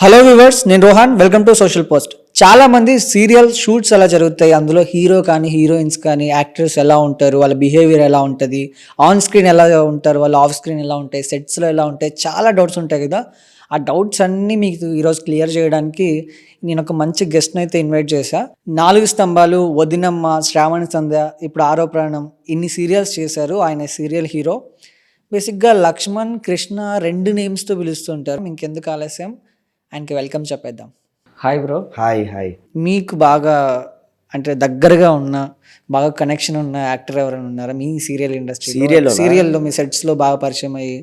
Hello viewers, నేను Rohan. Welcome to social post. చాలా మంది సీరియల్ షూట్స్ ఎలా జరుగుతాయి, అందులో హీరో కానీ హీరోయిన్స్ కానీ యాక్టర్స్ ఎలా ఉంటారు, వాళ్ళ బిహేవియర్ ఎలా ఉంటుంది, ఆన్ స్క్రీన్ ఎలా ఉంటారు, వాళ్ళ ఆఫ్ స్క్రీన్ ఎలా ఉంటాయి, సెట్స్లో ఎలా ఉంటాయి, చాలా డౌట్స్ ఉంటాయి కదా. ఆ డౌట్స్ అన్నీ మీకు ఈరోజు క్లియర్ చేయడానికి నేను ఒక మంచి గెస్ట్ని అయితే ఇన్వైట్ చేశా. 4 స్తంభాలు, వదినమ్మ, శ్రావణ సంధ్య, ఇప్పుడు ఆరో ప్రాణం, ఇన్ని సీరియల్స్ చేశారు. ఆయన సీరియల్ హీరో. బేసిక్గా లక్ష్మణ్, కృష్ణ 2 నేమ్స్తో పిలుస్తుంటారు. ఇంకెందుకు ఆలస్యం, ఆయనకి వెల్కమ్ చెప్పేద్దాం. Hi bro. హాయ్. మీకు బాగా అంటే దగ్గరగా ఉన్న, బాగా కనెక్షన్ ఉన్న యాక్టర్ ఎవరైనా ఉన్నారా మీ సీరియల్ ఇండస్ట్రీ? సీరియల్లో మీ సెట్స్లో బాగా పరిచయం అయ్యి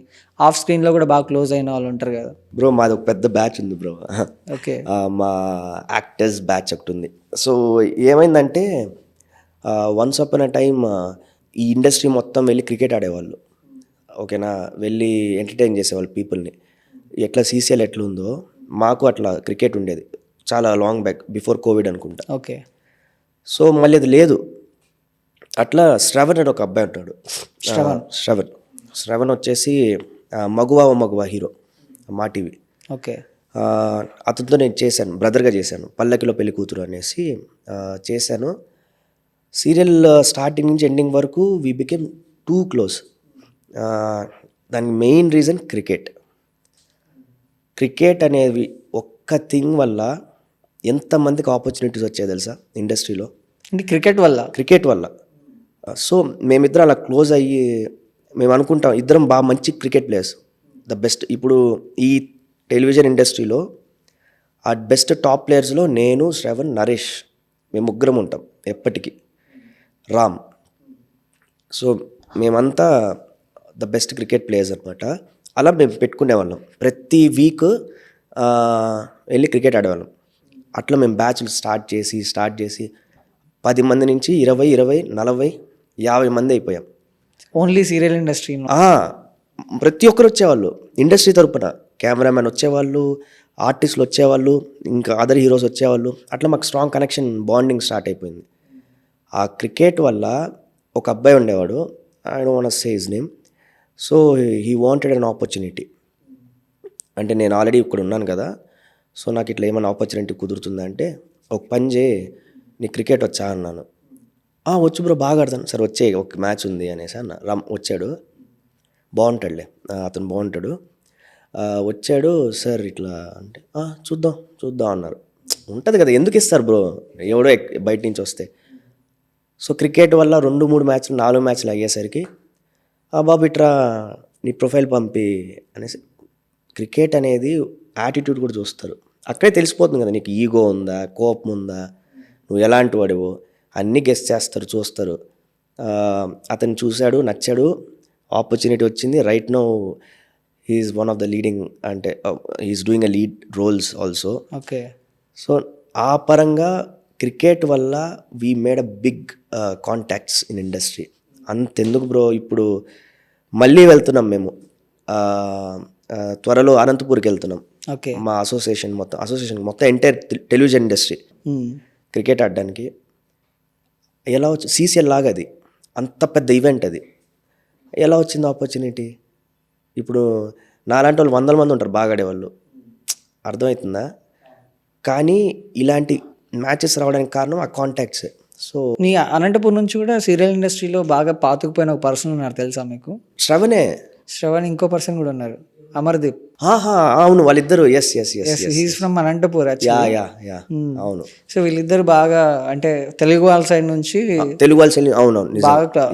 ఆఫ్ స్క్రీన్లో కూడా బాగా క్లోజ్ అయిన వాళ్ళు ఉంటారు కదా. బ్రో మాది ఒక పెద్ద బ్యాచ్ ఉంది బ్రో. ఓకే. మా యాక్టర్స్ బ్యాచ్ ఒకటి ఉంది. సో ఏమైందంటే వన్స్ అపాన్ అ టైమ్ ఈ ఇండస్ట్రీ మొత్తం వెళ్ళి క్రికెట్ ఆడేవాళ్ళు. ఓకేనా, వెళ్ళి ఎంటర్టైన్ చేసేవాళ్ళు పీపుల్ని. ఎట్లా సీసీఎల్ ఎట్లా ఉందో మాకు అట్లా క్రికెట్ ఉండేది చాలా లాంగ్ బ్యాక్, బిఫోర్ కోవిడ్ అనుకుంటా. ఓకే. సో మళ్ళీ అది లేదు. అట్లా శ్రవణ్ అని ఒక అబ్బాయి ఉంటాడు. శ్రవణ్ వచ్చేసి మగువా హీరో, మా టీవీ. ఓకే. అతనితో నేను చేశాను, బ్రదర్గా చేశాను. పల్లకిలో పెళ్లి కూతురు అనేసి చేశాను. సీరియల్ స్టార్టింగ్ నుంచి ఎండింగ్ వరకు వీ బికేమ్ టూ క్లోజ్. దానికి మెయిన్ రీజన్ క్రికెట్ అనేది ఒక్క థింగ్ వల్ల ఎంతమందికి ఆపర్చునిటీస్ వచ్చాయి తెలుసా ఇండస్ట్రీలో? అంటే క్రికెట్ వల్ల. సో మేమిద్దరం అలా క్లోజ్ అయ్యి మేము అనుకుంటాం ఇద్దరం బాగా మంచి క్రికెట్ ప్లేయర్స్, ద బెస్ట్. ఇప్పుడు ఈ టెలివిజన్ ఇండస్ట్రీలో ఆ బెస్ట్ టాప్ ప్లేయర్స్లో నేను, శ్రవణ్, నరేష్, మేము ముగ్గురం ఉంటాం ఎప్పటికీ, రామ్. సో మేమంతా ద బెస్ట్ క్రికెట్ ప్లేయర్స్ అనమాట. అలా మేము పెట్టుకునేవాళ్ళం. ప్రతి వీక్ వెళ్ళి క్రికెట్ ఆడేవాళ్ళం. అట్లా మేము బ్యాచ్లు స్టార్ట్ చేసి 10 మంది నుంచి 20, 40, 50 మంది అయిపోయాం. Only serial industry? ప్రతి ఒక్కరు వచ్చేవాళ్ళు ఇండస్ట్రీ తరపున. కెమెరామెన్ వచ్చేవాళ్ళు, ఆర్టిస్టులు వచ్చేవాళ్ళు, ఇంకా అదర్ హీరోస్ వచ్చేవాళ్ళు. అట్లా మాకు స్ట్రాంగ్ కనెక్షన్, బాండింగ్ స్టార్ట్ అయిపోయింది. ఆ క్రికెట్ వల్ల ఒక అబ్బాయి ఉండేవాడు, I don't want to say his name. So he wanted an opportunity. అంటే నేను ఆల్రెడీ ఇక్కడ ఉన్నాను కదా, సో నాకు ఇట్లా ఏమైనా ఆపర్చునిటీ కుదురుతుందా అంటే, ఒక పని చేయి, నీ క్రికెట్ వచ్చా అన్నాను. వచ్చు బ్రో, బాగా ఆడతాను. సరే వచ్చే, ఒక మ్యాచ్ ఉంది అనేసి అన్న. వచ్చాడు, బాగుంటాడులే, అతను బాగుంటాడు. వచ్చాడు, సార్ ఇట్లా అంటే చూద్దాం అన్నారు. ఉంటుంది కదా, ఎందుకు ఇస్తారు బ్రో ఎవడో బయట నుంచి వస్తే. సో క్రికెట్ వల్ల 2-3 మ్యాచ్లు, 4 మ్యాచ్లు అయ్యేసరికి బాబు ఇట్రా నీ ప్రొఫైల్ పంపి అనేసి. క్రికెట్ అనేది యాటిట్యూడ్ కూడా చూస్తారు. అక్కడే తెలిసిపోతుంది కదా నీకు ఈగో ఉందా, కోపం ఉందా, నువ్వు ఎలాంటి వాడివో అన్నీ గెస్ చేస్తారు, చూస్తారు. అతను చూశాడు, నచ్చాడు, ఆపర్చునిటీ వచ్చింది. Right now he's one of the leading, అంటే he's doing a lead roles also. Okay. So ఆ పరంగా క్రికెట్ వల్ల we made a big contacts in industry. అంతెందుకు బ్రో, ఇప్పుడు మళ్ళీ వెళ్తున్నాం మేము, త్వరలో అనంతపూర్కి వెళ్తున్నాం. ఓకే. మా అసోసియేషన్ మొత్తం ఎంటైర్ టెలివిజన్ ఇండస్ట్రీ క్రికెట్ ఆడడానికి. ఎలా వచ్చి సీసీఎల్ లాగా అది అంత పెద్ద ఈవెంట్, అది ఎలా వచ్చింది ఆపర్చునిటీ? ఇప్పుడు నాలాంటి వాళ్ళు 100 మంది ఉంటారు బాగా ఆడేవాళ్ళు, అర్థమవుతుందా? కానీ ఇలాంటి మ్యాచెస్ రావడానికి కారణం ఆ కాంటాక్ట్సే. సో నీ అనంతపూర్ నుంచి కూడా సీరియల్ ఇండస్ట్రీలో బాగా పాతుకుపోయిన ఒక పర్సన్ ఉన్నారు తెలుసా మీకు? శ్రవణ్, ఇంకో పర్సన్ కూడా ఉన్నారు, అమర్దీప్. అవును, వాళ్ళిద్దరు. Yes he's from Anantapur. అవును. సో వీళ్ళిద్దరు బాగా, అంటే తెలుగు వాళ్ళ సైడ్ నుంచి, అవునవును, బాగా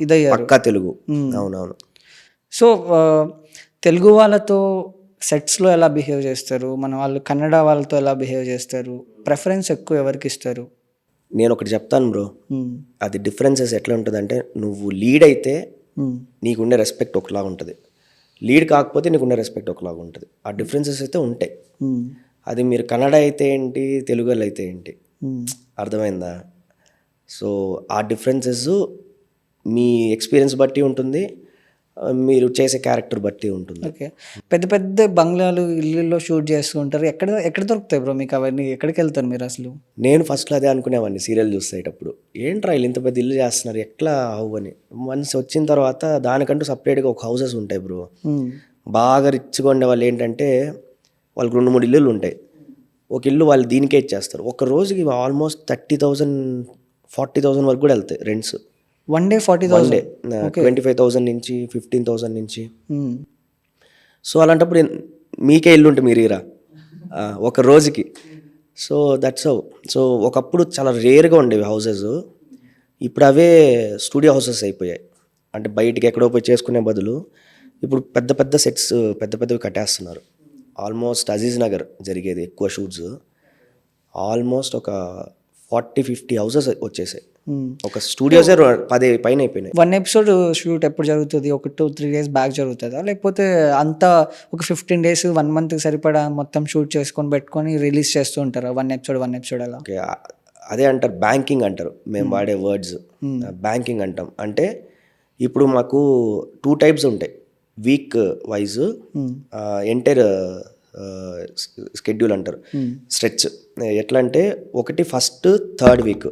ఇదయ్యారు, పక్కా తెలుగు. అవునవును. సో తెలుగు వాళ్ళతో సెట్స్లో ఎలా బిహేవ్ చేస్తారు, మన వాళ్ళు కన్నడ వాళ్ళతో ఎలా బిహేవ్ చేస్తారు, ప్రెఫరెన్స్ ఎక్కువ ఎవరికి ఇస్తారు? నేను ఒకటి చెప్తాను బ్రో, అది డిఫరెన్సెస్ ఎట్లా ఉంటుందంటే, నువ్వు లీడ్ అయితే నీకుండే రెస్పెక్ట్ ఒకలాగా ఉంటుంది, లీడ్ కాకపోతే నీకుండే రెస్పెక్ట్ ఒకలాగా ఉంటుంది. ఆ డిఫరెన్సెస్ అయితే ఉంటాయి. అది మీరు కన్నడ అయితే ఏంటి, తెలుగు అయితే ఏంటి, అర్థమైందా? సో ఆ డిఫరెన్సెస్ మీ ఎక్స్పీరియన్స్ బట్టి ఉంటుంది, మీరు చేసే క్యారెక్టర్ బట్టి ఉంటుంది. ఓకే. పెద్ద పెద్ద బంగ్లాలు, ఇల్లుల్లో షూట్ చేస్తూ ఉంటారు. ఎక్కడ దొరుకుతాయి బ్రో మీకు అవన్నీ? ఎక్కడికి వెళ్తారు మీరు అసలు? నేను ఫస్ట్లో అదే అనుకునేవాడిని సీరియల్ చూసేటప్పుడు, ఏంట్రా వీళ్ళు ఇంత పెద్ద ఇల్లు చేస్తున్నారు, ఎట్లా అని. వన్స్ వచ్చిన తర్వాత దానికంటూ సపరేట్గా ఒక హౌసెస్ ఉంటాయి బ్రో. బాగా రిచ్గా ఉండే వాళ్ళు ఏంటంటే వాళ్ళకి 2-3 ఇల్లులు ఉంటాయి. ఒక ఇల్లు వాళ్ళు దీనికే ఇచ్చేస్తారు. ఒక రోజుకి ఆల్మోస్ట్ 30,000 40,000 వరకు కూడా వెళ్తాయి రెంట్స్. One day 40,000. 25,000 నుంచి 15,000 నుంచి. సో అలాంటప్పుడు మీకే ఇల్లు ఉంటే మీరు ఇరా ఒక రోజుకి. So that's how. సో ఒకప్పుడు చాలా రేర్గా ఉండేవి హౌసెస్, ఇప్పుడు అవే స్టూడియో హౌసెస్ అయిపోయాయి. అంటే బయటికి ఎక్కడో పోయి చేసుకునే బదులు ఇప్పుడు పెద్ద పెద్ద సెట్స్ పెద్ద పెద్దవి కట్టేస్తున్నారు. ఆల్మోస్ట్ అజీజ్ నగర్ జరిగేది ఎక్కువ షూట్స్, ఆల్మోస్ట్ ఒక 40-50 హౌసెస్ వచ్చేసాయి. ఒక స్టూడియోసే 10 పైన అయిపోయినాయి. వన్ ఎపిసోడ్ షూట్ ఎప్పుడు జరుగుతుంది? ఒక 2-3 days బ్యాక్ జరుగుతుందా, లేకపోతే అంతా ఒక 15 days 1 month సరిపడా మొత్తం షూట్ చేసుకొని పెట్టుకొని రిలీజ్ చేస్తూ ఉంటారా? వన్ ఎపిసోడ్ అలా? ఓకే, అదే అంటారు బ్యాంకింగ్ అంటారు మేము వాడే వర్డ్స్. బ్యాంకింగ్ అంటాం. అంటే ఇప్పుడు మాకు 2 types ఉంటాయి వీక్ వైజ్, ఎంటైర్ స్కెడ్యూల్ అంటారు, స్ట్రెచ్. ఎట్లా అంటే ఒకటి ఫస్ట్ 3rd వీక్,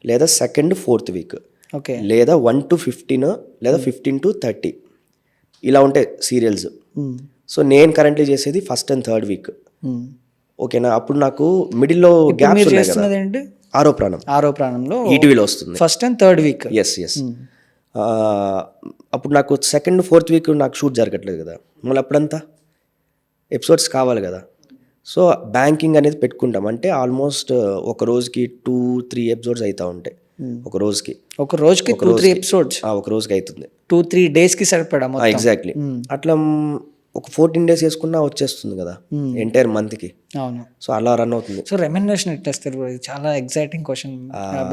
లేదా 2nd 4th వీక్, ఓకే, లేదా 1 to 15, లేదా 15 to 30 ఇలా ఉంటాయి సీరియల్స్. సో నేను కరెంట్లీ చేసేది 1st and 3rd వీక్. ఓకేనా? అప్పుడు నాకు మిడిల్లో గ్యాప్స్ ఉన్నాయి కదా. ఏంటి? ఆరో ప్రాణంలో ఈటీవీలో వస్తుంది 1st and 3rd week. Yes. అప్పుడు నాకు 2nd 4th వీక్ నాకు షూట్ జరగట్లేదు కదా, మళ్ళీ అప్పుడంతా ఎపిసోడ్స్ కావాలి కదా. సో బ్యాంకింగ్ అనేది పెట్టుకుంటాం. అంటే ఆల్మోస్ట్ ఒక రోజుకి 2-3 ఎపిసోడ్స్ అవుతూ ఉంటాయి. ఒక రోజుకి 2-3 ఎపిసోడ్స్ ఒక రోజుకి అవుతుంది. 2-3 daysకి సరిపడా. ఎగ్జాక్ట్లీ. అట్లా ఒక 14 days వేసుకున్నా వచ్చేస్తుంది కదా ఎంటైర్ మంత్కి. అవును. సో అలా రన్ అవుతుంది. సో రెమ్యునరేషన్ ఎట్లా ఇస్తారు బ్రో? ఇది చాలా ఎగ్జైటింగ్ క్వశ్చన్.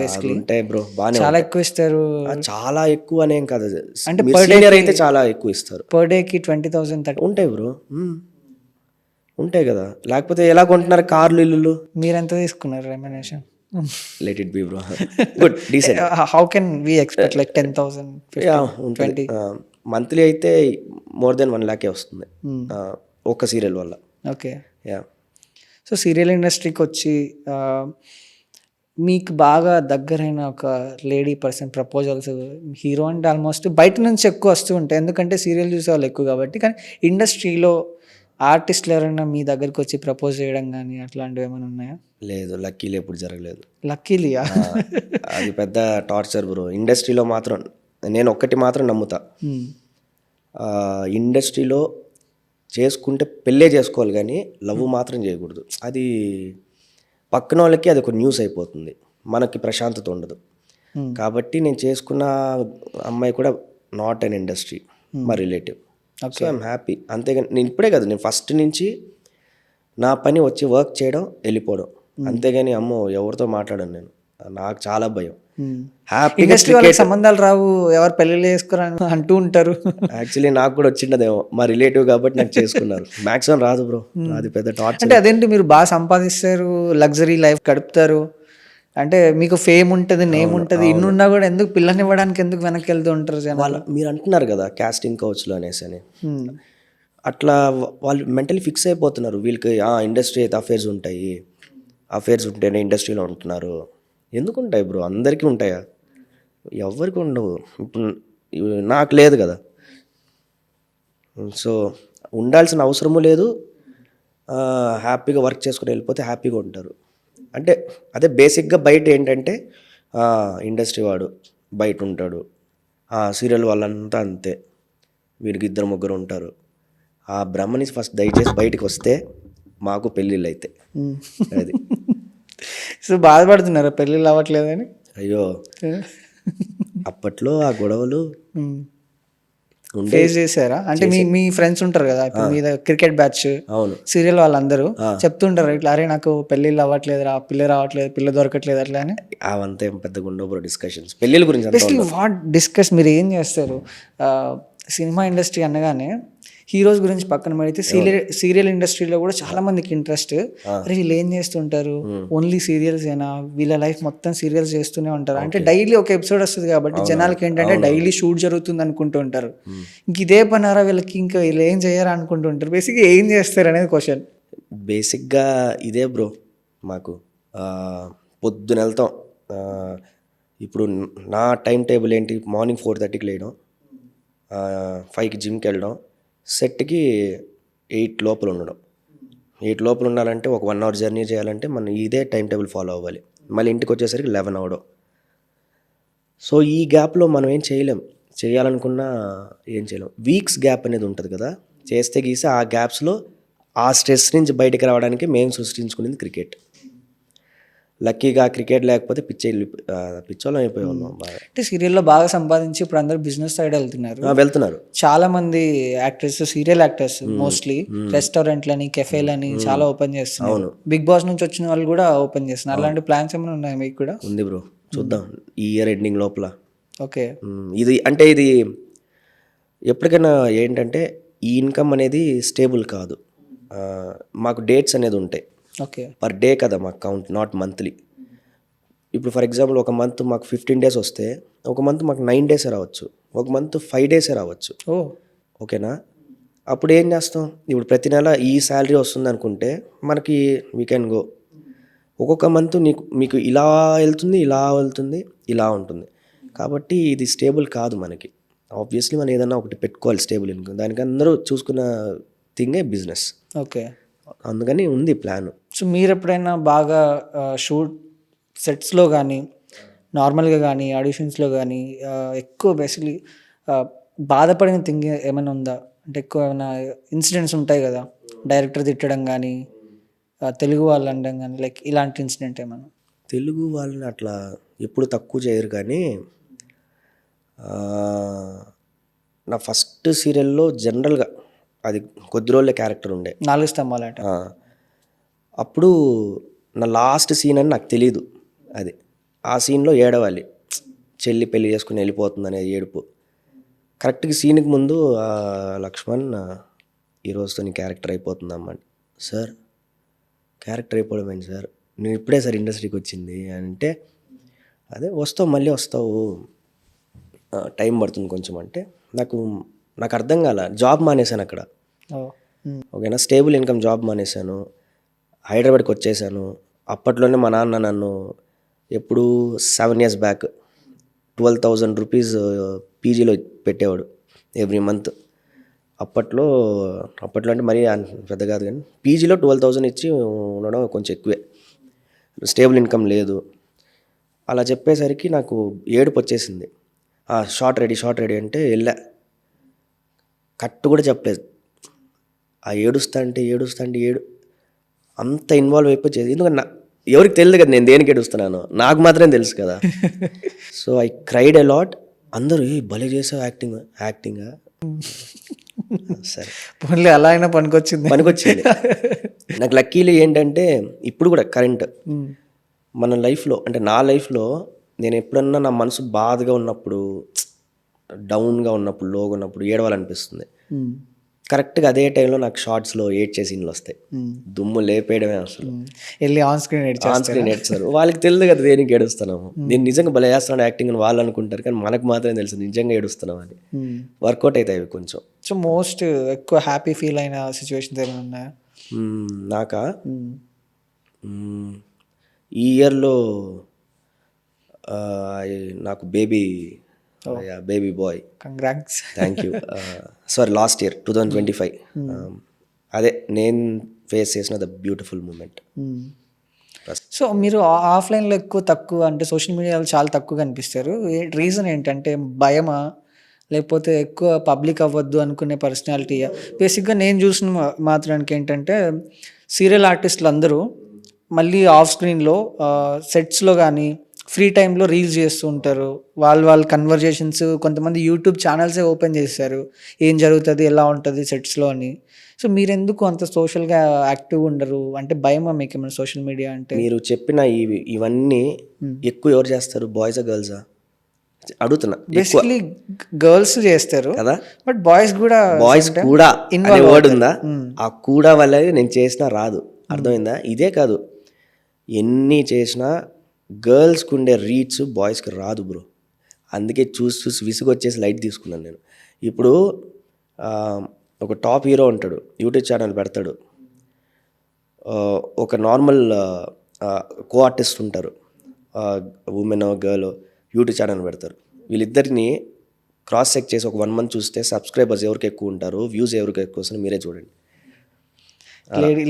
బేసిక్లీ ఉంటాయి బ్రో, బాగానే చాలా ఎక్కువ ఇస్తారు. చాలా ఎక్కువ అనేం కాదు, అంటే సీనియర్ అయితే చాలా ఎక్కువ ఇస్తారు. పర్ డేకి 20,000 ఉంటాయి బ్రో, ఉంటాయి కదా. లేకపోతే ఎలా కొంటున్నారు కార్లు ఇల్లులు? మీరు ఎంత తీసుకున్నారు remuneration? Let it be bro, good decent. How can we expect like 10,000, 20? Monthly అయితే మోర్ దెన్ 1 lakh వస్తుంది ఒక సీరియల్ వల్ల. ఓకే. యా. సో సీరియల్ ఇండస్ట్రీకి వచ్చి మీకు బాగా దగ్గరైన ఒక లేడీ పర్సన్ ప్రపోజల్స్, హీరో అంటే ఆల్మోస్ట్ బయట నుంచి ఎక్కువ వస్తూ ఉంటాయి, ఎందుకంటే సీరియల్ చూసే వాళ్ళు ఎక్కువ కాబట్టి. కానీ ఇండస్ట్రీలో ఆర్టిస్టులు ఎవరైనా మీ దగ్గరికి వచ్చి ప్రపోజ్ చేయడం కానీ అట్లాంటివి ఏమైనా ఉన్నాయా? లేదు, లక్కీలీ ఎప్పుడు జరగలేదు. లక్కీలియా? అది పెద్ద టార్చర్ బ్రో. ఇండస్ట్రీలో మాత్రం నేను ఒక్కటి మాత్రం నమ్ముతా, ఇండస్ట్రీలో చేసుకుంటే పెళ్ళే చేసుకోవాలి కానీ లవ్ మాత్రం చేయకూడదు. అది పక్కన వాళ్ళకి అది ఒక న్యూస్ అయిపోతుంది, మనకి ప్రశాంతత ఉండదు. కాబట్టి నేను చేసుకున్న అమ్మాయి కూడా నాట్ అన్ ఇండస్ట్రీ, మా రిలేటివ్. So I'm happy. అంతేగాని నేను ఇప్పుడే కదా, నేను ఫస్ట్ నుంచి నా పని వచ్చి వర్క్ చేయడం, వెళ్ళిపోవడం. అంతేగాని అమ్మో ఎవరితో మాట్లాడాను నేను, నాకు చాలా భయం. హ్యాపీగా సంబంధాలు రావు, ఎవరు పెళ్ళిళ్ళు చేసుకోరని అంటూ ఉంటారు. యాక్చువల్లీ నాకు కూడా వచ్చిండదేమో, మా రిలేటివ్ కాబట్టి నాకు చేసుకున్నారు. మ్యాక్సిమం రాదు బ్రో, అది పెద్ద టార్చర్. అంటే అదేంటి, మీరు బాగా సంపాదిస్తారు, లగ్జరీ లైఫ్ గడుపుతారు, అంటే మీకు ఫేమ్ ఉంటుంది, నేమ్ ఉంటుంది, ఇన్నున్నా కూడా ఎందుకు పిల్లని ఇవ్వడానికి ఎందుకు వెనక్కి వెళ్తూ ఉంటారు జనాలు? మీరు అంటున్నారు కదా కాస్టింగ్ కౌచ్లో అనేసి అని, అట్లా వాళ్ళు మెంటలీ ఫిక్స్ అయిపోతున్నారు. వీళ్ళకి ఇండస్ట్రీ అయితే అఫేర్స్ ఉంటాయి, అఫేర్స్ ఉంటేనే ఇండస్ట్రీలో ఉంటున్నారు. ఎందుకు ఉంటాయి బ్రో? అందరికీ ఉంటాయా? ఎవరికి ఉండవు. ఇప్పుడు నాకు లేదు కదా, సో ఉండాల్సిన అవసరము లేదు. హ్యాపీగా వర్క్ చేసుకుని వెళ్ళిపోతే హ్యాపీగా ఉంటారు. అంటే అదే బేసిక్గా బయట ఏంటంటే ఇండస్ట్రీ వాడు బయట ఉంటాడు, సీరియల్ వాళ్ళంతా అంతే, వీడికి 2-3 ఉంటారు. ఆ బ్రహ్మని ఫస్ట్ దయచేసి బయటికి వస్తే మాకు పెళ్ళిళ్ళు అయితే అది. సో బాధపడుతున్నారా పెళ్ళిళ్ళు అవ్వట్లేదని? అయ్యో, అప్పట్లో ఆ గొడవలు ఫేస్ చేశారా? అంటే మీ ఫ్రెండ్స్ ఉంటారు కదా, ఇప్పుడు మీద క్రికెట్ బ్యాచ్, అవును, సీరియల్ వాళ్ళందరూ చెప్తుంటారు ఇట్లా, అరే నాకు పెళ్ళిళ్ళు అవ్వట్లేదు రా, పిల్ల రావట్లేదు, పిల్ల దొరకట్లేదు అట్లా అని. అవంతా పెద్దగా ఉండవు బ్రో డిస్కషన్స్ పెళ్ళిళ్ళ గురించి. వాట్ డిస్కస్, మీరు ఏం చేస్తారు? సినిమా ఇండస్ట్రీ అనగానే హీరోస్ గురించి పక్కన పెడితే సీరియల్ ఇండస్ట్రీలో కూడా చాలా మందికి ఇంట్రెస్ట్. అరే వీళ్ళు ఏం చేస్తుంటారు, ఓన్లీ సీరియల్స్ ఏనా, వీళ్ళ లైఫ్ మొత్తం సీరియల్స్ చేస్తూనే ఉంటారు. అంటే డైలీ ఒక ఎపిసోడ్ వస్తుంది కాబట్టి జనాలకి ఏంటంటే డైలీ షూట్ జరుగుతుంది అనుకుంటూ ఉంటారు. ఇంక ఇదే పనారా వీళ్ళకి, ఇంకా వీళ్ళు ఏం చేయరా అనుకుంటూ ఉంటారు. బేసిక్గా ఏం చేస్తారు అనేది క్వశ్చన్. బేసిక్గా ఇదే బ్రో, మాకు పొద్దున వెళ్తాం. ఇప్పుడు నా టైం టేబుల్ ఏంటి, మార్నింగ్ 4:30కి లేయడం, 5కి జిమ్కి వెళ్ళడం, సెట్కి 8 లోపల ఉండడం, 8 లోపల ఉండాలంటే ఒక 1 అవర్ జర్నీ చేయాలంటే మనం ఇదే టైం టేబుల్ ఫాలో అవ్వాలి. మళ్ళీ ఇంటికి వచ్చేసరికి 11 అవ్వడం. సో ఈ గ్యాప్లో మనం ఏం చేయలేం. చేయాలనుకున్నా ఏం చేయలేం. వీక్స్ గ్యాప్ అనేది ఉంటుంది కదా, చేస్తే గీసి ఆ గ్యాప్స్లో ఆ స్ట్రెస్ నుంచి బయటికి రావడానికి మేము సృష్టించుకునేది క్రికెట్. లక్కీగా క్రికెట్ లేకపోతే పిచ్చోళ్ళం అయిపోయేవాళ్ళం బాగా. అంటే సీరియల్లో బాగా సంపాదించి ఇప్పుడు అందరూ బిజినెస్ సైడ్ వెళ్తున్నారు. వెళ్తున్నారు. చాలా మంది యాక్టర్స్, సీరియల్ యాక్టర్స్ మోస్ట్లీ రెస్టారెంట్లని, కెఫేలని చాలా ఓపెన్ చేస్తున్నారు. బిగ్ బాస్ నుంచి వచ్చిన వాళ్ళు కూడా ఓపెన్ చేస్తున్నారు. అలాంటి ప్లాన్స్ ఏమైనా ఉన్నాయి మీకు కూడా? ఉంది బ్రో, చూద్దాం ఈ ఇయర్ ఎండింగ్ లోపల. ఓకే. ఇది ఎప్పటికైనా ఏంటంటే ఈ ఇన్కమ్ అనేది స్టేబుల్ కాదు. మాకు డేట్స్ అనేది ఉంటాయి. ఓకే. పర్ డే కదా మాకు కౌంట్, నాట్ మంత్లీ. ఇప్పుడు ఫర్ ఎగ్జాంపుల్ ఒక మంత్ మాకు 15 days వస్తే ఒక మంత్ మాకు 9 days రావచ్చు, ఒక మంత్ 5 days రావచ్చు. ఓకేనా? అప్పుడు ఏం చేస్తాం? ఇప్పుడు ప్రతి నెల ఈ శాలరీ వస్తుంది అనుకుంటే మనకి వీ కెన్ గో. ఒక్కొక్క మంత్ మీకు ఇలా వెళ్తుంది, ఇలా వెళ్తుంది, ఇలా ఉంటుంది. కాబట్టి ఇది స్టేబుల్ కాదు మనకి. ఆబ్వియస్లీ మనం ఏదన్నా ఒకటి పెట్టుకోవాలి స్టేబుల్ ఇన్కమ్. దానికి అందరూ చూసుకున్న థింగే బిజినెస్. ఓకే. అందుకని ఉంది ప్లాన్. సో మీరు ఎప్పుడైనా బాగా షూట్ సెట్స్లో కానీ, నార్మల్గా కానీ, ఆడిషన్స్లో కానీ ఎక్కువ బేసిక్లీ బాధపడిన థింగ్ ఏమైనా ఉందా? అంటే ఎక్కువ ఏమైనా ఇన్సిడెంట్స్ ఉంటాయి కదా, డైరెక్టర్ తిట్టడం కానీ, తెలుగు వాళ్ళు అనడం కానీ, లైక్ ఇలాంటి ఇన్సిడెంట్ ఏమైనా? తెలుగు వాళ్ళని అట్లా ఎప్పుడు తక్కువ చేయరు, కానీ నా ఫస్ట్ సీరియల్లో జనరల్గా అది కొద్ది రోజుల క్యారెక్టర్ ఉండే, 4 స్తంభాలట. అప్పుడు నా లాస్ట్ సీన్ అని నాకు తెలీదు. అది ఆ సీన్లో ఏడవాలి, చెల్లి పెళ్లి చేసుకుని వెళ్ళిపోతుంది అనేది ఏడుపు. కరెక్ట్గా సీన్కి ముందు లక్ష్మణ్ ఈరోజుతో నీ క్యారెక్టర్ అయిపోతుందమ్మా. సార్ క్యారెక్టర్ అయిపోవడం ఏంటి సార్, నేను ఇప్పుడే సార్ ఇండస్ట్రీకి వచ్చింది అంటే, అదే వస్తావు మళ్ళీ వస్తావు, టైం పడుతుంది కొంచెం అంటే, నాకు అర్థం కాల. జాబ్ మానేశాను అక్కడ. ఓకేనా? స్టేబుల్ ఇన్కమ్ జాబ్ మానేశాను, హైదరాబాద్కి వచ్చేసాను. అప్పట్లోనే మా నాన్న నన్ను ఎప్పుడు 7 years బ్యాక్ 12,000 rupees పీజీలో పెట్టేవాడు ఎవ్రీ మంత్. అప్పట్లో అంటే మరీ పెద్ద కాదు, కానీ పీజీలో 12,000 ఇచ్చి ఉండడం కొంచెం ఎక్కువే. స్టేబుల్ ఇన్కమ్ లేదు. అలా చెప్పేసరికి నాకు ఏడుపు వచ్చేసింది. షార్ట్ రెడీ అంటే వెళ్ళా. కట్టు కూడా చెప్పలేదు. ఆ ఏడుస్తా అంటే అంత ఇన్వాల్వ్ అయిపోయి, ఎందుకంటే ఎవరికి తెలియదు కదా నేను దేనికి ఏడుస్తున్నాను, నాకు మాత్రమే తెలుసు కదా. So I cried a lot. అందరూ భలే చేసావు యాక్టింగ్. సరే పోన్లే, అలా అయినా పనికొచ్చింది. నాకు లక్కీలీ ఏంటంటే ఇప్పుడు కూడా కరెంట్ మన లైఫ్లో, అంటే నా లైఫ్లో నేను ఎప్పుడన్నా నా మనసు బాధగా ఉన్నప్పుడు, డౌన్గా ఉన్నప్పుడు, లోగా ఉన్నప్పుడు ఏడవాలనిపిస్తుంది. కరెక్ట్గా అదే టైంలో నాకు షార్ట్స్లో ఏడ్చే సీన్లు వస్తాయి. దుమ్ము లేపేయడమే అసలు. వెళ్ళి ఆన్ స్క్రీన్ ఏడ్చారు. వాళ్ళకి తెలియదు కదా దేనికి ఏడుస్తున్నాము. నేను నిజంగా భలే చేస్తున్నాను యాక్టింగ్ అని వాళ్ళు అనుకుంటారు, కానీ మనకు మాత్రమే తెలుసు నిజంగా ఏడుస్తున్నాం అని. వర్కౌట్ అవుతాయి అవి కొంచెం. సో మోస్ట్ ఎక్కువ హ్యాపీ ఫీల్ అయిన సిచ్యువేషన్స్ ఏమైనా ఉన్నాయా? నాకా ఈ ఇయర్లో నాకు baby bye. Congrats. Thank you. Sorry, last year 2025. అదే నేను ఫేస్ చేసిన ద బ్యూటిఫుల్ మూమెంట్. సో మీరు ఆఫ్లైన్లో తక్కువ అంటే సోషల్ మీడియాలో చాలా తక్కువ కనిపిస్తారు. రీజన్ ఏంటంటే భయమా, లేకపోతే ఎక్కువ పబ్లిక్ అవ్వద్దు అనుకునే పర్సనాలిటీయా? బేసిక్గా నేను చూసిన మాత్రానికి ఏంటంటే సీరియల్ ఆర్టిస్టులు అందరూ మళ్ళీ ఆఫ్ స్క్రీన్లో సెట్స్లో కానీ ఫ్రీ టైంలో రీల్స్ చేస్తూ ఉంటారు. వాళ్ళ కన్వర్జేషన్స్, కొంతమంది యూట్యూబ్ ఛానల్సే ఓపెన్ చేస్తారు, ఏం జరుగుతుంది, ఎలా ఉంటుంది సెట్స్లో అని. సో మీరు ఎందుకు అంత సోషల్గా యాక్టివ్గా ఉండరు? అంటే భయమా మీకు ఏమైనా సోషల్ మీడియా అంటే? మీరు చెప్పిన ఇవన్నీ ఎక్కువ ఎవరు చేస్తారు, బాయ్సా గర్ల్సా అడుగుతున్నా. బేసిక్లీ గర్ల్స్ చేస్తారు కదా, బట్ బాయ్స్ కూడా అనే వర్డ్ ఉందా? ఆ కూడా వల్ల నేను చేసినా రాదు, అర్థమైందా? ఇదే కాదు, ఎన్ని చేసినా గర్ల్స్కి ఉండే రీచ్ బాయ్స్కి రాదు బ్రో. అందుకే చూసి విసుగు వచ్చేసి లైట్ తీసుకున్నాను నేను. ఇప్పుడు ఒక టాప్ హీరో ఉంటాడు, యూట్యూబ్ ఛానల్ పెడతాడు. ఒక నార్మల్ కో ఆర్టిస్ట్ ఉంటారు, ఉమెన్ గర్ల్, యూట్యూబ్ ఛానల్ పెడతారు. వీళ్ళిద్దరిని క్రాస్ చెక్ చేసి ఒక 1 month చూస్తే సబ్స్క్రైబర్స్ ఎవరికి ఎక్కువ ఉంటారు, వ్యూస్ ఎవరికి ఎక్కువ వస్తుంది మీరే చూడండి.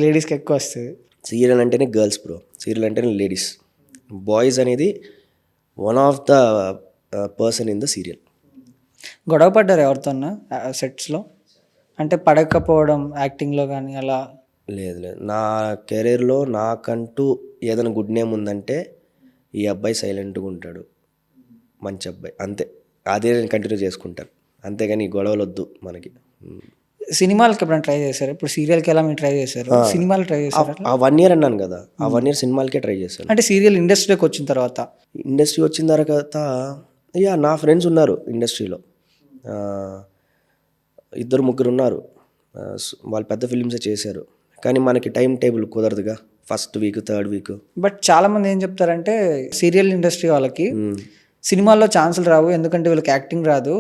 లేడీస్కి ఎక్కువ వస్తుంది. సీరియల్ అంటేనే గర్ల్స్ బ్రో, సీరియల్ అంటేనే లేడీస్. బాయ్స్ అనేది one of the person in the serial. గొడవ పడ్డారు ఎవరితోన్నా సెట్స్లో? అంటే పడకపోవడం యాక్టింగ్లో కానీ అలా? లేదు లేదు, నా కెరీర్లో నాకంటూ ఏదైనా గుడ్ నేమ్ ఉందంటే ఈ అబ్బాయి సైలెంట్గా ఉంటాడు, మంచి అబ్బాయి, అంతే. అదే నేను కంటిన్యూ చేసుకుంటాను, అంతేగాని ఈ గొడవలు వద్దు మనకి. సినిమాలకి ఎప్పుడైనా ట్రై చేశారు? ఇప్పుడు సీరియల్కి ఎలా మీరు ట్రై చేశారు, సినిమాలు ట్రై చేశారు? ఆ 1 year అన్నాను కదా, ఆ 1 year సినిమాలకే ట్రై చేశాను. అంటే సీరియల్ ఇండస్ట్రీలోకి వచ్చిన తర్వాత? ఇండస్ట్రీ వచ్చిన తర్వాత నా ఫ్రెండ్స్ ఉన్నారు ఇండస్ట్రీలో, 2-3 ఉన్నారు. వాళ్ళు పెద్ద ఫిలిమ్సే చేశారు, కానీ మనకి టైం టేబుల్ కుదరదుగా, first week, third week. But చాలామంది ఏం చెప్తారంటే సీరియల్ ఇండస్ట్రీ వాళ్ళకి సినిమాల్లో ఛాన్సులు రావు, ఎందుకంటే వీళ్ళకి యాక్టింగ్ రాదు.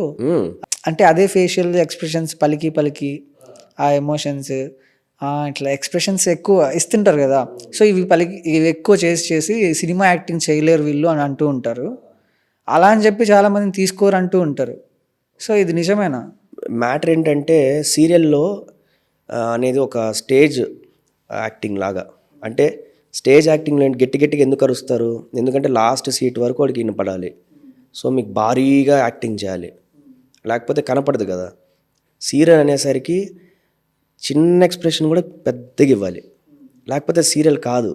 అంటే అదే ఫేషియల్ ఎక్స్ప్రెషన్స్ పలికి ఆ ఎమోషన్స్ ఇట్లా ఎక్స్ప్రెషన్స్ ఎక్కువ ఇస్తుంటారు కదా, సో ఇవి ఎక్కువ చేసి సినిమా యాక్టింగ్ చేయలేరు వీళ్ళు అని అంటూ ఉంటారు. అలా అని చెప్పి చాలామందిని తీసుకోరు అంటూ ఉంటారు. సో ఇది నిజమేనా? మ్యాటర్ ఏంటంటే సీరియల్లో అనేది ఒక స్టేజ్ యాక్టింగ్ లాగా. అంటే స్టేజ్ యాక్టింగ్లో గట్టిగా ఎందుకు అరుస్తారు? ఎందుకంటే లాస్ట్ సీట్ వరకు వాడికి వినపడాలి. సో మీకు భారీగా యాక్టింగ్ చేయాలి, లేకపోతే కనపడదు కదా. సీరియల్ అనేసరికి చిన్న ఎక్స్ప్రెషన్ కూడా పెద్దగా ఇవ్వాలి, లేకపోతే సీరియల్ కాదు.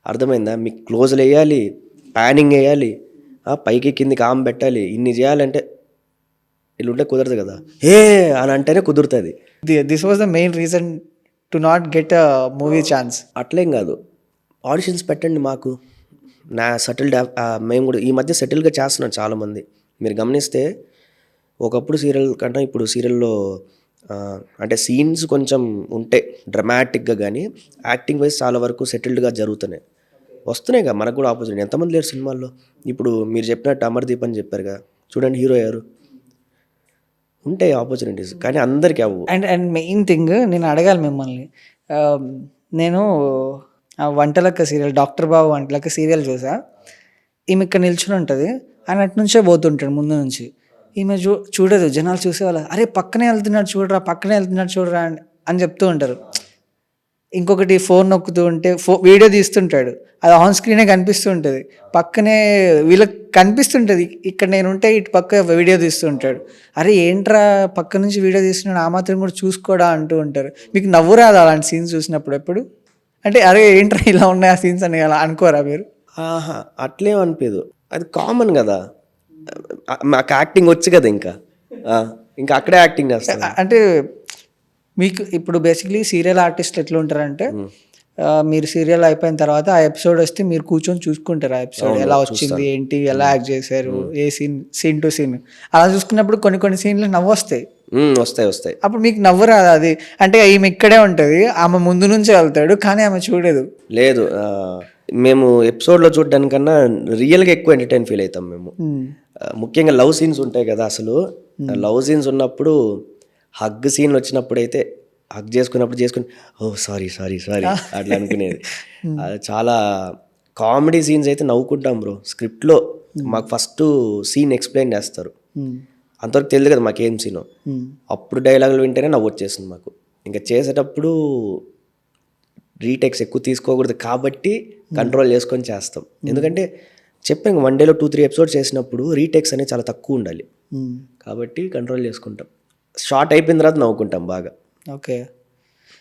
అర్థమైందా? మీకు క్లోజ్లు వేయాలి, ప్యానింగ్ వేయాలి, పైకి కిందికి ఆమె పెట్టాలి, ఇన్ని చేయాలంటే ఇల్లుంటే కుదరదు కదా. అని అంటేనే కుదురుతుంది. This was the main reason to not get a movie chance? అట్లేం కాదు, ఆడిషన్స్ పెట్టండి మాకు. నా సెటిల్డ్ మేము కూడా ఈ మధ్య సెటిల్గా చేస్తున్నాం చాలామంది. మీరు గమనిస్తే ఒకప్పుడు సీరియల్ కంటే ఇప్పుడు సీరియల్లో అంటే సీన్స్ కొంచెం ఉంటాయి డ్రమాటిక్గా, కానీ యాక్టింగ్ వైజ్ చాలా వరకు సెటిల్డ్గా జరుగుతున్నాయి, వస్తున్నాయిగా మనకు కూడా ఆపోజిట్. ఎంతమంది లేరు సినిమాల్లో. ఇప్పుడు మీరు చెప్పినట్టు అమర్దీప్ అని చెప్పారుగా, చూడండి హీరో ఎవరు, ఉంటాయి ఆపర్చునిటీస్, కానీ అందరికీ అవ్వు. అండ్ మెయిన్ థింగ్ నేను అడగాలి మిమ్మల్ని, నేను వంటలక్క సీరియల్, డాక్టర్ బాబు వంటలక్క సీరియల్ చూసా. ఈమె ఇక్కడ నిల్చుని ఉంటుంది, ఆయన అటు నుంచే పోతుంటాడు ముందు నుంచి. ఈమె చూడదు, జనాలు చూసేవాళ్ళు అరే పక్కనే వెళ్తున్నాడు చూడరా అని చెప్తూ ఉంటారు. ఇంకొకటి ఫోన్ నొక్కుతూ ఉంటే వీడియో తీస్తుంటాడు, అది ఆన్ స్క్రీనే కనిపిస్తూ ఉంటుంది, పక్కనే వీళ్ళకి కనిపిస్తుంటుంది. ఇక్కడ నేను ఉంటే ఇటు పక్క వీడియో తీస్తూ ఉంటాడు. అరే ఏంట్రా పక్క నుంచి వీడియో తీస్తున్నాడు, ఆ మాత్రం కూడా చూసుకోడా అంటూ ఉంటారు. మీకు నవ్వు రాదు అలాంటి సీన్స్ చూసినప్పుడు ఎప్పుడు? అంటే అరే ఏంట్రా ఇలా ఉన్నాయి ఆ సీన్స్ అని అలా అనుకోరా మీరు? అట్లేం అనిపించదు, అది కామన్ కదా. మాకు యాక్టింగ్ వచ్చు కదా, ఇంకా అక్కడే యాక్టింగ్ చేస్తాను. అంటే మీకు ఇప్పుడు బేసిక్లీ సీరియల్ ఆర్టిస్టులు ఎట్లా ఉంటారంటే, మీరు సీరియల్ అయిపోయిన తర్వాత ఆ ఎపిసోడ్ వస్తే మీరు కూర్చొని చూసుకుంటారు, ఆ ఎపిసోడ్ ఎలా వచ్చింది, ఏంటి, ఎలా యాక్ట్ చేశారు, ఏ సీన్ టు సీన్. అలా చూసుకున్నప్పుడు కొన్ని సీన్లు నవ్వు వస్తాయి. అప్పుడు మీకు నవ్వు రాదు? అది అంటే ఈమె ఇక్కడే ఉంటుంది, ఆమె ముందు నుంచే వెళ్తాడు, కానీ ఆమె చూడదు. లేదు, మేము ఎపిసోడ్లో చూడడానికన్నా రియల్గా ఎక్కువ ఎంటర్టైన్ ఫీల్ అవుతాం మేము. ముఖ్యంగా లవ్ సీన్స్ ఉంటాయి కదా, అసలు లవ్ సీన్స్ ఉన్నప్పుడు హగ్ సీన్లు వచ్చినప్పుడు అయితే హగ్ చేసుకుని సారీ అట్లా అనుకునేది. చాలా కామెడీ సీన్స్ అయితే నవ్వుకుంటాం బ్రో. స్క్రిప్ట్లో మాకు ఫస్ట్ సీన్ ఎక్స్ప్లెయిన్ చేస్తారు, అంతవరకు తెలియదు కదా మాకేం సీనో. అప్పుడు డైలాగులు వింటేనే నవ్వు వచ్చేస్తుంది మాకు. ఇంకా చేసేటప్పుడు రీటేక్స్ ఎక్కువ తీసుకోకూడదు కాబట్టి కంట్రోల్ చేసుకొని చేస్తాం. ఎందుకంటే చెప్పాం 1 dayలో 2-3 ఎపిసోడ్స్ చేసినప్పుడు రీటేక్స్ అనేది చాలా తక్కువ ఉండాలి, కాబట్టి కంట్రోల్ చేసుకుంటాం. షార్ట్ అయిపోయిన తర్వాత నవ్వుకుంటాం బాగా. ఓకే.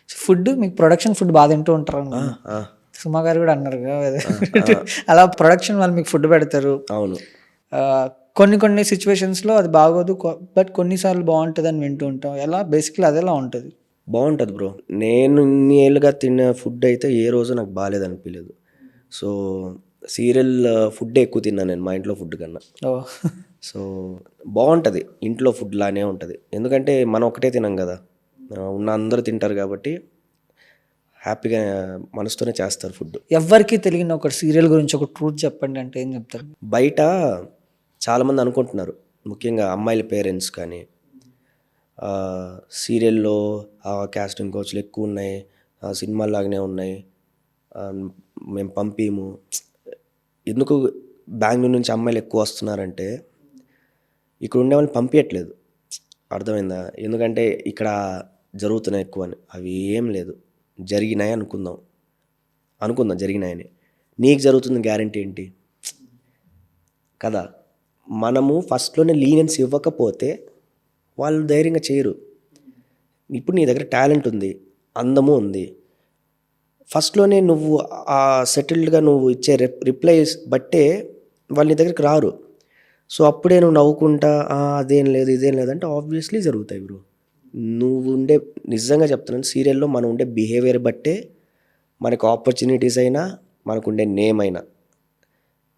ఫుడ్ మీకు ప్రొడక్షన్ ఫుడ్ బాగా తింటూ ఉంటారు, సుమా గారు కూడా అన్నారు కదా అలా ప్రొడక్షన్ వాళ్ళు మీకు ఫుడ్ పెడతారు. అవును, కొన్ని సిచ్యువేషన్స్లో అది బాగోదు, బట్ కొన్నిసార్లు బాగుంటుంది అని వింటూ ఉంటాం. ఎలా బేసిక్లీ అదేలా ఉంటుంది? బాగుంటుంది బ్రో. నేను ఇన్ని ఏళ్ళుగా తిన్న ఫుడ్ అయితే ఏ రోజు నాకు బాగాలేదనిపించలేదు. సో సీరియల్ ఫుడ్ ఎక్కువ తిన్నాను నేను మా ఇంట్లో ఫుడ్ కన్నా. సో బాగుంటుంది, ఇంట్లో ఫుడ్ లానే ఉంటుంది. ఎందుకంటే మనం ఒకటే తినం కదా, ఉన్న అందరూ తింటారు కాబట్టి హ్యాపీగా మనసుతోనే చేస్తారు ఫుడ్. ఎవరికి తెలియని ఒక సీరియల్ గురించి ఒక ట్రూత్ చెప్పండి అంటే ఏం చెప్తారు? బయట చాలామంది అనుకుంటున్నారు, ముఖ్యంగా అమ్మాయిల పేరెంట్స్ కానీ, సీరియల్లో క్యాస్టింగ్ కోచ్లు ఎక్కువ ఉన్నాయి, సినిమాలాగానే ఉన్నాయి, మేము పంపిము. ఎందుకు బెంగళూరు నుంచి అమ్మాయిలు ఎక్కువ వస్తున్నారంటే ఇక్కడ ఉండే వాళ్ళని పంపించట్లేదు, అర్థమైందా? ఎందుకంటే ఇక్కడ జరుగుతున్నాయి ఎక్కువ అని. అవి ఏం లేదు, జరిగినాయి అనుకుందాం జరిగినాయని. నీకు జరుగుతుంది గ్యారంటీ ఏంటి కదా. మనము ఫస్ట్లోనే లీనియన్స్ ఇవ్వకపోతే వాళ్ళు ధైర్యంగా చేయరు. ఇప్పుడు నీ దగ్గర టాలెంట్ ఉంది, అందము ఉంది, ఫస్ట్లోనే నువ్వు ఆ సెటిల్డ్గా నువ్వు ఇచ్చే రిప్లైస్ బట్టే వాళ్ళు నీ దగ్గరికి రారు. సో అప్పుడే నువ్వు నవ్వుకుంటా అదేం లేదు ఇదేం లేదంటే ఆబ్వియస్లీ జరుగుతాయి బ్రో. నువ్వు ఉండే, నిజంగా చెప్తున్నాను, సీరియల్లో మనం ఉండే బిహేవియర్ బట్టే మనకు ఆపర్చునిటీస్ అయినా మనకు ఉండే నేమ్ అయినా.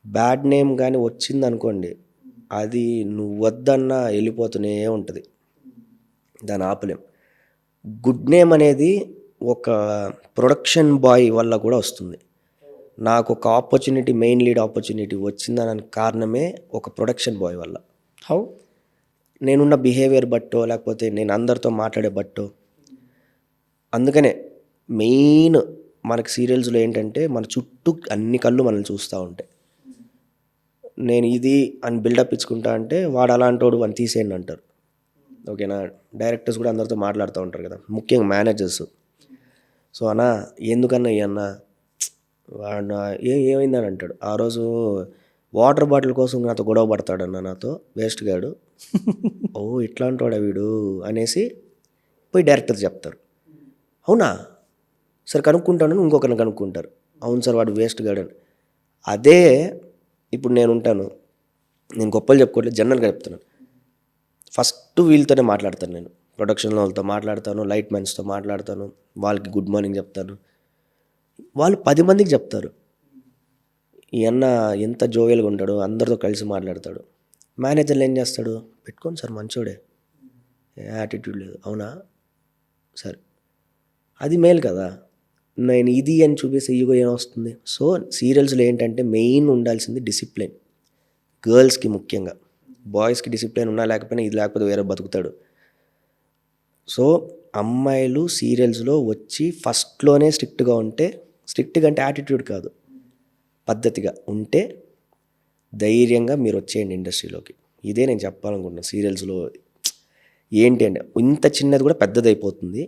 బ్యాడ్ నేమ్ కానీ వచ్చింది అనుకోండి, అది నువ్వు వద్దన్నా వెళ్ళిపోతూనే ఉంటుంది, దాన్ని ఆపలేం. గుడ్ నేమ్ అనేది ఒక ప్రొడక్షన్ బాయ్ వల్ల కూడా వస్తుంది. నాకు ఒక ఆపర్చునిటీ, మెయిన్ లీడ్ ఆపర్చునిటీ వచ్చిందనడానికి కారణమే ఒక ప్రొడక్షన్ బాయ్ వల్ల. హౌ? నేనున్న బిహేవియర్ బట్టో లేకపోతే నేను అందరితో మాట్లాడే బట్టో. అందుకనే మెయిన్ మనకి సీరియల్స్లో ఏంటంటే మన చుట్టూ అన్ని కళ్ళు మనల్ని చూస్తూ ఉంటాయి. నేను ఇది అని బిల్డప్ ఇచ్చుకుంటా అంటే వాడు అలాంటోడు అని తీసేయండి అంటారు. ఓకేనా. డైరెక్టర్స్ కూడా అందరితో మాట్లాడుతూ ఉంటారు కదా, ముఖ్యంగా మేనేజర్స్. సో అన్నా ఎందుకన్నా అన్నా వాడు ఏమైందని అంటాడు. ఆ రోజు వాటర్ బాటిల్ కోసం నాతో గొడవ పడతాడన్న, నాతో వేస్ట్ గాడు. ఓ ఇట్లాంటి వాడా వీడు అనేసి పోయి డైరెక్టర్ చెప్తారు. అవునా సరే కనుక్కుంటాను, ఇంకొకరిని కనుక్కుంటారు. అవును సార్ వాడు వేస్ట్ గాడు అని. అదే ఇప్పుడు నేను ఉంటాను, నేను గొప్పలు చెప్పుకోవట్లేదు, జనరల్గా చెప్తున్నాను. ఫస్ట్ వీళ్ళతోనే మాట్లాడతాను, నేను ప్రొడక్షన్ వాళ్ళతో మాట్లాడతాను, లైట్ మెన్స్తో మాట్లాడతాను, వాళ్ళకి గుడ్ మార్నింగ్ చెప్తాను. వాళ్ళు 10 మందికి చెప్తారు ఈ అన్న ఎంత జోవియల్గా ఉంటాడు, అందరితో కలిసి మాట్లాడతాడు. మేనేజర్లు ఏం చేస్తాడు, పెట్టుకోండి సార్ మంచోడే, యాటిట్యూడ్ లేదు. అవునా సరే, అది మేలు కదా. నేను ఇది అని చూపిస్తే ఈగో ఏమొస్తుంది. సో సీరియల్స్లో ఏంటంటే మెయిన్ ఉండాల్సింది డిసిప్లిన్. గర్ల్స్కి ముఖ్యంగా, బాయ్స్కి డిసిప్లిన్ ఉన్నా లేకపోయినా ఇది లేకపోతే వేరే బతుకుతాడు. సో అమ్మాయిలు సీరియల్స్లో వచ్చి ఫస్ట్లోనే స్ట్రిక్ట్గా ఉంటే, స్ట్రిక్ట్గా అంటే యాటిట్యూడ్ కాదు, పద్ధతిగా ఉంటే ధైర్యంగా మీరు వచ్చేయండి ఇండస్ట్రీలోకి. ఇదే నేను చెప్పాలనుకుంటున్నాను. సీరియల్స్లో ఏంటి అంటే ఇంత చిన్నది కూడా పెద్దదైపోతుంది,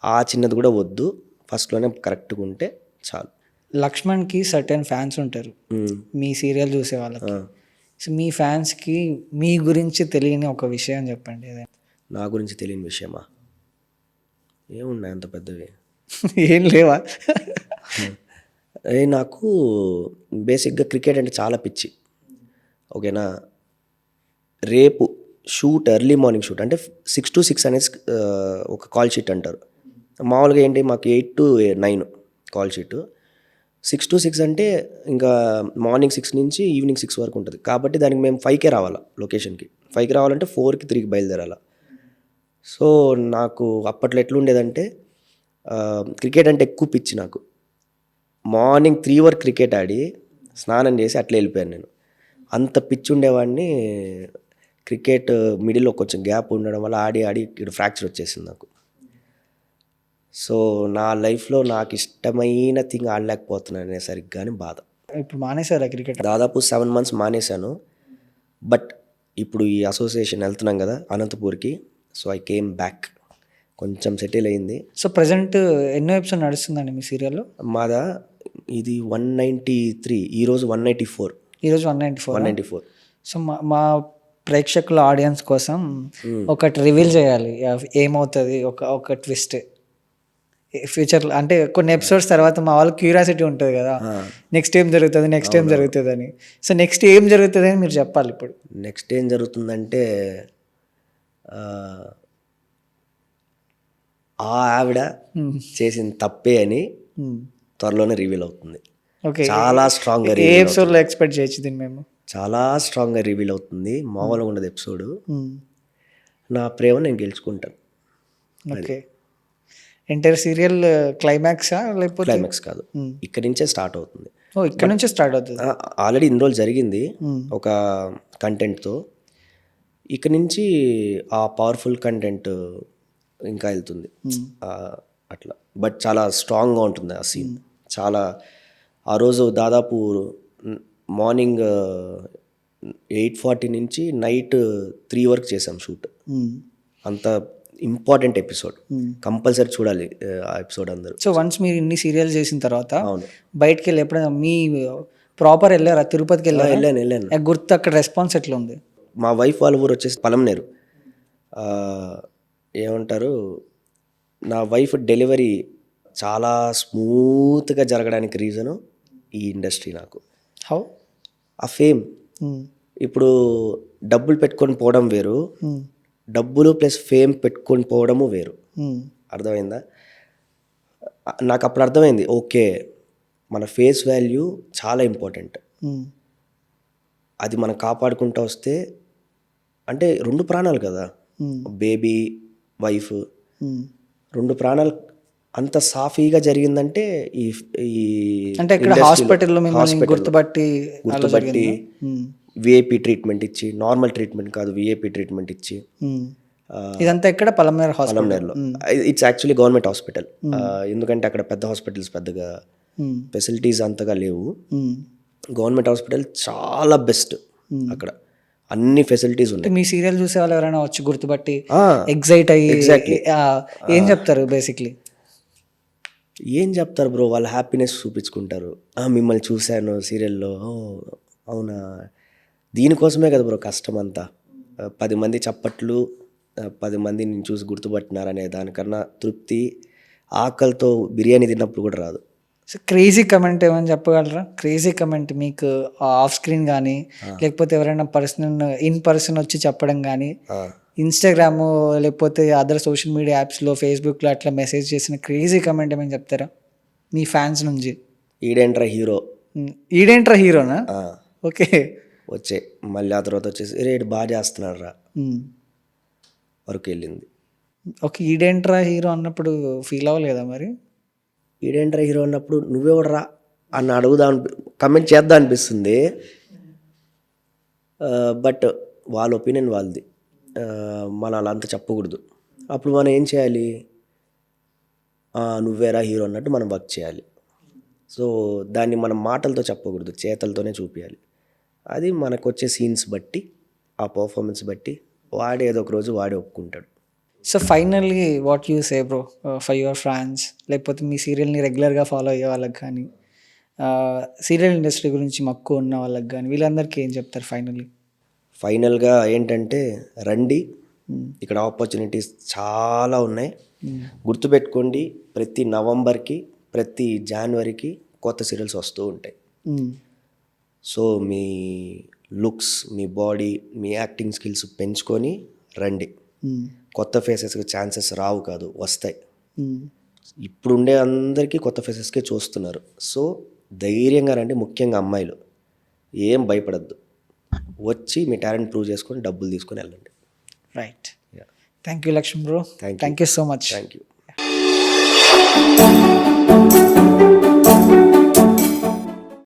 ఆ చిన్నది కూడా వద్దు, ఫస్ట్లోనే కరెక్ట్గా ఉంటే చాలు. లక్ష్మణ్కి సర్టెన్ ఫ్యాన్స్ ఉంటారు మీ సీరియల్ చూసే వాళ్ళకి. సో మీ ఫ్యాన్స్కి మీ గురించి తెలియని ఒక విషయం చెప్పండి. నా గురించి తెలియని విషయమా? ఏమున్నాయి అంత పెద్దవి? ఏం లేవా? నాకు బేసిక్గా క్రికెట్ అంటే చాలా పిచ్చి. ఓకేనా. రేపు షూట్, ఎర్లీ మార్నింగ్ షూట్ అంటే 6 to 6 అనేది ఒక కాల్ షీట్ అంటారు. మామూలుగా ఏంటి మాకు 8 to 9 కాల్ షీట్. 6 to 6 అంటే ఇంకా మార్నింగ్ 6 నుంచి ఈవినింగ్ 6 వరకు ఉంటుంది. కాబట్టి దానికి మేము 5కే రావాలా లొకేషన్కి. 5కి రావాలంటే 4కి 3కి బయలుదేరాల. సో నాకు అప్పట్లో ఎట్లుండేదంటే క్రికెట్ అంటే ఎక్కువ పిచ్చి నాకు. మార్నింగ్ 3 వరకు క్రికెట్ ఆడి స్నానం చేసి అట్లా వెళ్ళిపోయాను నేను. అంత పిచ్చి ఉండేవాడిని. క్రికెట్ మిడిల్లో కొంచెం గ్యాప్ ఉండడం వల్ల ఆడి ఇక్కడ ఫ్రాక్చర్ వచ్చేసింది నాకు. సో నా లైఫ్లో నాకు ఇష్టమైన థింగ్ ఆడలేకపోతున్నాను అనేసరికి కానీ బాధ. ఇప్పుడు మానేసారా క్రికెట్? దాదాపు 7 months మానేశాను. బట్ ఇప్పుడు ఈ అసోసియేషన్ వెళ్తున్నాం కదా అనంతపూర్కి, సో ఐ కేమ్ బ్యాక్, కొంచెం సెటిల్ అయింది. సో ప్రజెంట్ ఎన్నో ఎపిసోడ్ నడుస్తుందండి మీ సీరియల్లో? మాదా ఇది 193, ఈరోజు 194. ఈరోజు 194. 194. సో మా ప్రేక్షకుల ఆడియన్స్ కోసం ఒకటి రివీల్ చేయాలి. ఏమవుతుంది ఒక ట్విస్ట్ ఫ్యూచర్లో, అంటే కొన్ని ఎపిసోడ్స్ తర్వాత మా వాళ్ళకి క్యూరియాసిటీ ఉంటుంది కదా, నెక్స్ట్ ఏం జరుగుతుంది అని. సో నెక్స్ట్ ఏం జరుగుతుంది అని మీరు చెప్పాలి ఇప్పుడు. నెక్స్ట్ ఏం జరుగుతుందంటే ఆ ఆవిడ చేసిన తప్పే అని త్వరలోనే రివీల్ అవుతుంది. ఓకే, చాలా స్ట్రాంగ్గా ఏ ఎపిసోడ్లో ఎక్స్పెక్ట్ చేయొచ్చు దీన్ని మేము? చాలా స్ట్రాంగ్గా రివీల్ అవుతుంది. మామూలుగా ఉండదు ఎపిసోడ్. నా ప్రేమ నేను గెలుచుకుంటాను. ఓకే, ఎంటైర్ సీరియల్ క్లైమాక్సా లేకపోతే? క్లైమాక్స్ కాదు, ఇక్కడి నుంచే స్టార్ట్ అవుతుంది. ఓ ఇక్కడ నుంచే స్టార్ట్ అవుతుంది. ఆల్రెడీ ఇన్ని రోజులు జరిగింది ఒక కంటెంట్తో, ఇక్కడి నుంచి ఆ పవర్ఫుల్ కంటెంట్ ఇంకా వెళ్తుంది అట్లా. బట్ చాలా స్ట్రాంగ్గా ఉంటుంది ఆ సీన్. చాలా ఆ రోజు దాదాపు మార్నింగ్ 8:40 నుంచి నైట్ 3 వరకు చేసాం షూట్. అంత ఇంపార్టెంట్ ఎపిసోడ్, కంపల్సరీ చూడాలి ఆ ఎపిసోడ్ అందరూ. సో వన్స్ మీరు ఇన్ని సీరియల్స్ చేసిన తర్వాత అవును, బయటికి వెళ్ళి ఎప్పుడైనా మీ ప్రాపర్ వెళ్ళారా, తిరుపతికి వెళ్ళారా? వెళ్ళాను. గుర్తు అక్కడ రెస్పాన్స్ ఎట్లా ఉంది? మా వైఫ్ వాళ్ళ ఊరు వచ్చేసి పలంనేరు. ఏమంటారు, నా వైఫ్ డెలివరీ చాలా స్మూత్గా జరగడానికి రీజను ఈ ఇండస్ట్రీ. నాకు హౌ? ఆ ఫేమ్. ఇప్పుడు డబ్బులు పెట్టుకొని పోవడం వేరు, డబ్బులు ప్లస్ ఫేమ్ పెట్టుకొని పోవడము వేరు. అర్థమైందా? నాకు అప్పుడు అర్థమైంది, ఓకే మన ఫేస్ వాల్యూ చాలా ఇంపార్టెంట్. అది మనం కాపాడుకుంటూ వస్తే, అంటే 2 ప్రాణాలు కదా, బేబీ, వైఫ్, 2 ప్రాణాలు అంత సాఫీగా జరిగిందంటే ఈ అంటే ఇక్కడ హాస్పిటల్లో మిమ్మల్ని గుర్తుపట్టి విఐపి ట్రీట్మెంట్ ఇచ్చి, నార్మల్ ట్రీట్మెంట్ కాదు విఐపి ట్రీట్మెంట్ ఇచ్చి, ఇదంతా ఇక్కడ పలంనేరులో. It's actually government hospital. ఎందుకంటే అక్కడ పెద్ద హాస్పిటల్స్ పెద్దగా ఫెసిలిటీస్ అంతగా లేవు. గవర్నమెంట్ హాస్పిటల్ చాలా బెస్ట్, అక్కడ అన్ని ఫెసిలిటీస్ ఉన్నాయి. మీ సీరియల్ చూసే వాళ్ళు ఎవరైనా వచ్చి గుర్తుపట్టి ఎగ్జైట్ అయ్యి ఏం చెప్తారు? బేసిక్లీ ఏం చెప్తారు బ్రో, వాళ్ళ హ్యాపీనెస్ చూపించుకుంటారు. మిమ్మల్ని చూశాను సీరియల్లో, అవునా, దీనికోసమే కదా బ్రో కష్టం అంతా. 10 మంది చప్పట్లు, 10 మంది నేను చూసి గుర్తుపట్టినారనే దానికన్నా తృప్తి ఆకలితో బిర్యానీ తిన్నప్పుడు కూడా రాదు. సో క్రేజీ కమెంట్ ఏమని చెప్పగలరా? క్రేజీ కమెంట్ మీకు ఆఫ్ స్క్రీన్ కానీ, లేకపోతే ఎవరైనా ఇన్ పర్సన్ వచ్చి చెప్పడం కానీ, ఇన్స్టాగ్రామ్ లేకపోతే అదర్ సోషల్ మీడియా యాప్స్లో, ఫేస్బుక్లో అట్లా మెసేజ్ చేసిన క్రేజీ కమెంట్ ఏమని చెప్తారా మీ ఫ్యాన్స్ నుంచి? ఈడేంట్రా హీరో. ఈడేంట్రా హీరోనా? ఓకే. వచ్చే మళ్ళీ ఆ తర్వాత వచ్చేసి రేటు బాగా చేస్తున్నాడు రా వరకు వెళ్ళింది. ఓకే, ఈడేంట్రా హీరో అన్నప్పుడు ఫీల్ అవ్వలేదా మరి? ఈడేంట్రా హీరో అన్నప్పుడు నువ్వెవడరా అని అడుగుదా కమెంట్ చేద్దాం అనిపిస్తుంది. బట్ వాళ్ళ ఒపీనియన్ వాళ్ళది, మనం అలా అంతా చెప్పకూడదు. అప్పుడు మనం ఏం చేయాలి, నువ్వేరా హీరో అన్నట్టు మనం వర్క్ చేయాలి. సో దాన్ని మనం మాటలతో చెప్పకూడదు, చేతలతోనే చూపించాలి. అది మనకు వచ్చే సీన్స్ బట్టి, ఆ పర్ఫార్మెన్స్ బట్టి వాడే ఏదో ఒక రోజు వాడే ఒప్పుకుంటాడు. So finally what you say bro for your fans, లేకపోతే మీ సీరియల్ని రెగ్యులర్గా ఫాలో అయ్యే వాళ్ళకి కానీ, సీరియల్ ఇండస్ట్రీ గురించి మక్కువ ఉన్న వాళ్ళకి కానీ, వీళ్ళందరికీ ఏం చెప్తారు ఫైనల్గా ఏంటంటే, రండి, ఇక్కడ ఆపర్చునిటీస్ చాలా ఉన్నాయి. గుర్తుపెట్టుకోండి, ప్రతి నవంబర్కి, ప్రతి జనవరికి కొత్త సీరియల్స్ వస్తూ ఉంటాయి. సో మీ లుక్స్, మీ బాడీ, మీ యాక్టింగ్ స్కిల్స్ పెంచుకొని రండి. కొత్త ఫేసెస్కి ఛాన్సెస్ రావు కాదు, వస్తాయి. ఇప్పుడు ఉండే అందరికీ కొత్త ఫేసెస్కే చూస్తున్నారు. సో ధైర్యంగా రండి, ముఖ్యంగా అమ్మాయిలు ఏం భయపడద్దు, వచ్చి మీ టాలెంట్ ప్రూవ్ చేసుకొని డబ్బులు తీసుకొని వెళ్ళండి. Right. Thank you Lakshman bro. Thank you so much. Thank you.